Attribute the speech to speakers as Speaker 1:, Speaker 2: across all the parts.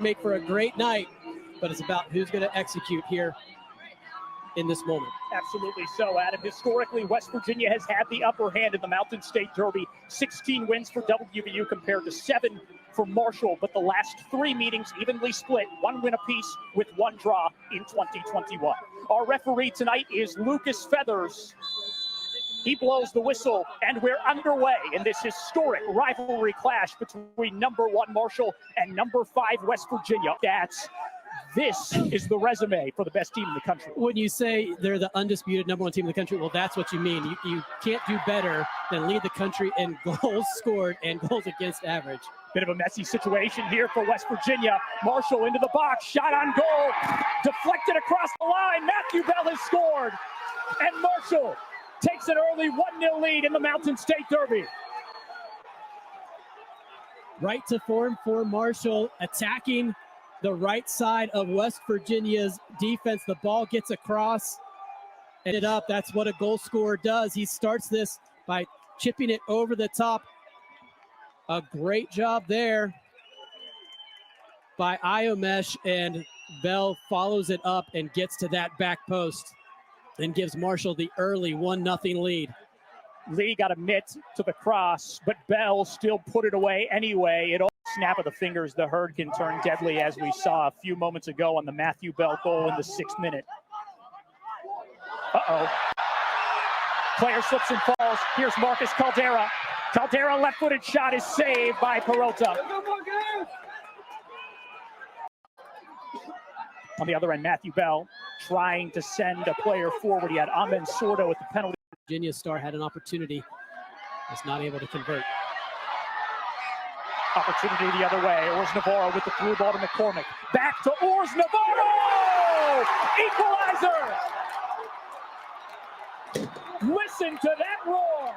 Speaker 1: make for a great night, but it's about who's going to execute here in this moment.
Speaker 2: Absolutely so, Adam. Historically, West Virginia has had the upper hand in the Mountain State Derby. 16 wins for WVU compared to 7 for Marshall, but the last 3 meetings evenly split, 1 win apiece with 1 draw in 2021. Our referee tonight is Lucas Feathers. He blows the whistle, and we're underway in this historic rivalry clash between number 1 Marshall and number 5 West Virginia. This is the resume for the best team in the country.
Speaker 1: When you say they're the undisputed number 1 team in the country, well, that's what you mean. You can't do better than lead the country in goals scored and goals against average.
Speaker 2: Bit of a messy situation here for West Virginia. Marshall into the box, shot on goal, deflected across the line. Matthew Bell has scored, and Marshall takes an early 1-0 lead in the Mountain State Derby.
Speaker 1: Right to form for Marshall, attacking the right side of West Virginia's defense. The ball gets across and it up. That's what a goal scorer does. He starts this by chipping it over the top. A great job there by Iomesh, and Bell follows it up and gets to that back post and gives Marshall the early 1-0 lead.
Speaker 2: Lee got a mitt to the cross, but Bell still put it away anyway. It all snap of the fingers, the herd can turn deadly, as we saw a few moments ago on the Matthew Bell goal in the 6th minute. Player slips and falls. Here's Marcus Caldera. Caldera left-footed shot is saved by Peralta. On the other end, Matthew Bell trying to send a player forward. He had Amen Sordo with the penalty.
Speaker 1: Virginia star had an opportunity, was not able to convert.
Speaker 2: Opportunity the other way. Ors Navarro with the through ball to McCormick. Back to Ors Navarro! Equalizer! Listen to that roar!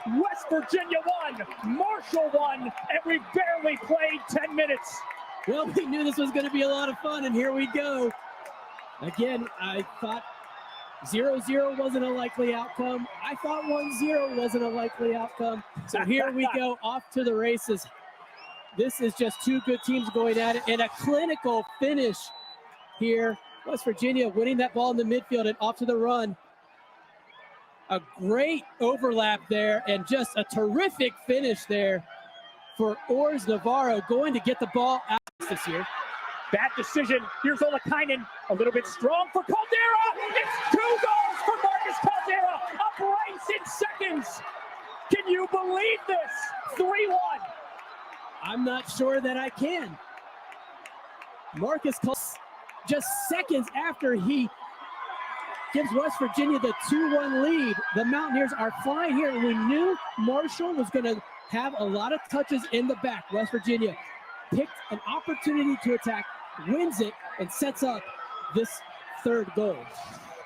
Speaker 2: West Virginia won, Marshall won, and we've barely played 10 minutes.
Speaker 1: Well, we knew this was going to be a lot of fun, and here we go. Again, I thought 0-0 wasn't a likely outcome. I thought 1-0 wasn't a likely outcome. So here we go, off to the races. This is just 2 good teams going at it, and a clinical finish here. West Virginia winning that ball in the midfield and off to the run. A great overlap there, and just a terrific finish there for Ors Navarro, going to get the ball out this year.
Speaker 2: Bad decision. Here's Olakainen, a little bit strong for Caldera. It's 2 goals for Marcus Caldera. A brace in seconds. Can you believe this? 3-1.
Speaker 1: I'm not sure that I can. Marcus Caldera, just seconds after he gives West Virginia the 2-1 lead. The Mountaineers are flying here, and we knew Marshall was going to have a lot of touches in the back. West Virginia picked an opportunity to attack, wins it, and sets up this 3rd goal.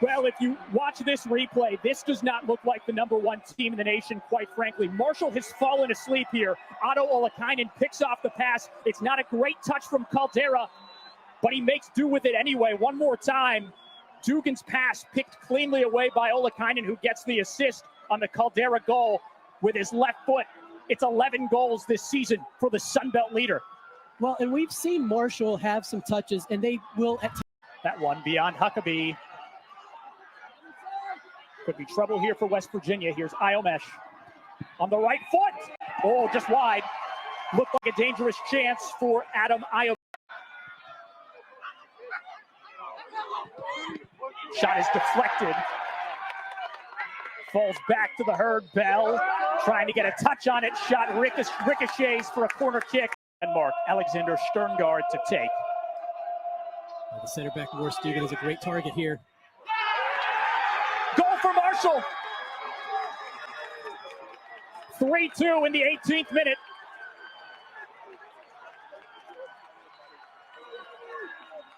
Speaker 2: Well, if you watch this replay, this does not look like the number 1 team in the nation, quite frankly. Marshall has fallen asleep here. Otto Olakainen picks off the pass. It's not a great touch from Caldera, but he makes do with it anyway. One more time. Dugan's pass picked cleanly away by Olakainen, who gets the assist on the Caldera goal with his left foot. It's 11 goals this season for the Sun Belt leader.
Speaker 1: Well, and we've seen Marshall have some touches, and they will at
Speaker 2: that one beyond Huckabee. Could be trouble here for West Virginia. Here's Iomesh on the right foot. Oh, just wide. Looked like a dangerous chance for Adam Iomesh. Shot is deflected. Falls back to the herd. Bell trying to get a touch on it. Shot ricochets for a corner kick. And Mark Alexander Sterngard to take.
Speaker 1: The center back, Morris Dugan, is a great target here.
Speaker 2: Goal for Marshall. 3-2 in the 18th minute.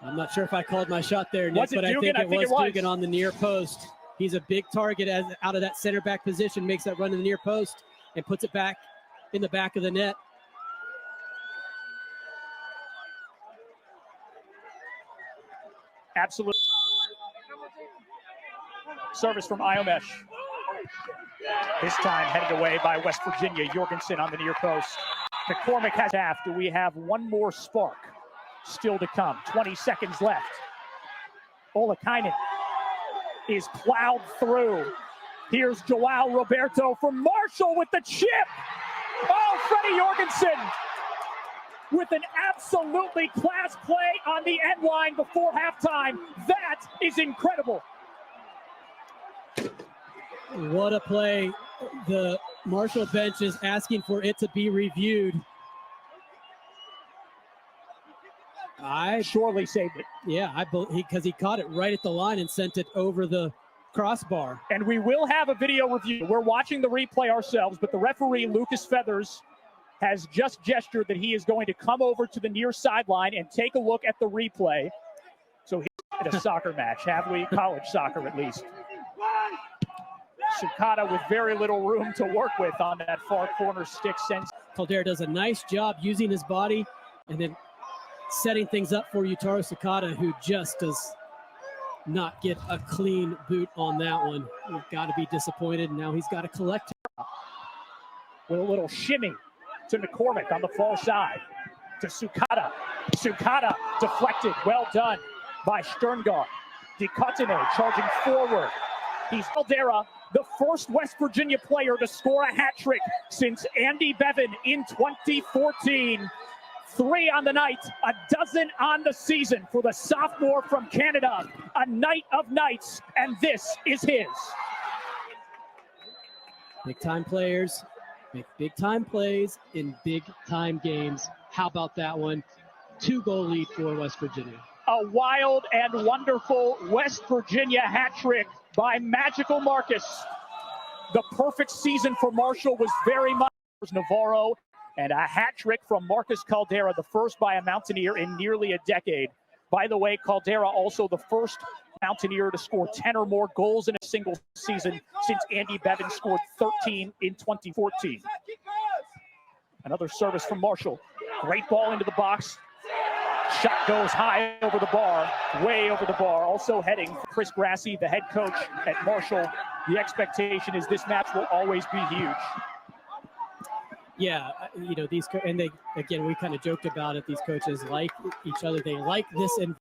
Speaker 1: I'm not sure if I called my shot there, Nick, but
Speaker 2: Dugan?
Speaker 1: I think it was Dugan on the near post. He's a big target out of that center back position, makes that run to the near post and puts it back in the back of the net.
Speaker 2: Absolute service from Iomesh. This time headed away by West Virginia. Jorgensen on the near post. McCormick has half. Do we have one more spark? still to come. 20 seconds left. Olakainen is plowed through. Here's Joao Roberto from Marshall with the chip. Oh, Freddie Jorgensen with an absolutely class play on the end line before halftime. That is incredible.
Speaker 1: What a play. The Marshall bench is asking for it to be reviewed. I
Speaker 2: surely saved it.
Speaker 1: Yeah, because he caught it right at the line and sent it over the crossbar.
Speaker 2: And we will have a video review. We're watching the replay ourselves, but the referee, Lucas Feathers, has just gestured that he is going to come over to the near sideline and take a look at the replay. So he's at a soccer match, have we? College soccer, at least. Sukata with very little room to work with on that far corner stick sense.
Speaker 1: Caldera does a nice job using his body and then setting things up for Yutaro Sukata, who just does not get a clean boot on that one. We've got to be disappointed. Now he's got to collect.
Speaker 2: With a little shimmy to McCormick on the far side. To Sukata. Sukata deflected. Well done by Sterngard. DeCottene charging forward. He's Caldera, the first West Virginia player to score a hat trick since Andy Bevan in 2014. 3 on the night, a dozen on the season for the sophomore from Canada. A night of nights, and this is his.
Speaker 1: Big-time players make big-time plays in big-time games. How about that one? 2-goal lead for West Virginia.
Speaker 2: A wild and wonderful West Virginia hat trick by Magical Marcus. The perfect season for Marshall was very much Navarro, and a hat trick from Marcus Caldera, the first by a Mountaineer in nearly a decade. By the way, Caldera also the first Mountaineer to score 10 or more goals in a single season since Andy Bevan scored 13 in 2014. Another service from Marshall. Great ball into the box. Shot goes high over the bar, way over the bar. Also heading for Chris Grassi, the head coach at Marshall. The expectation is this match will always be huge.
Speaker 1: Yeah, these and they again, we kind of joked about it. These coaches like each other. They like this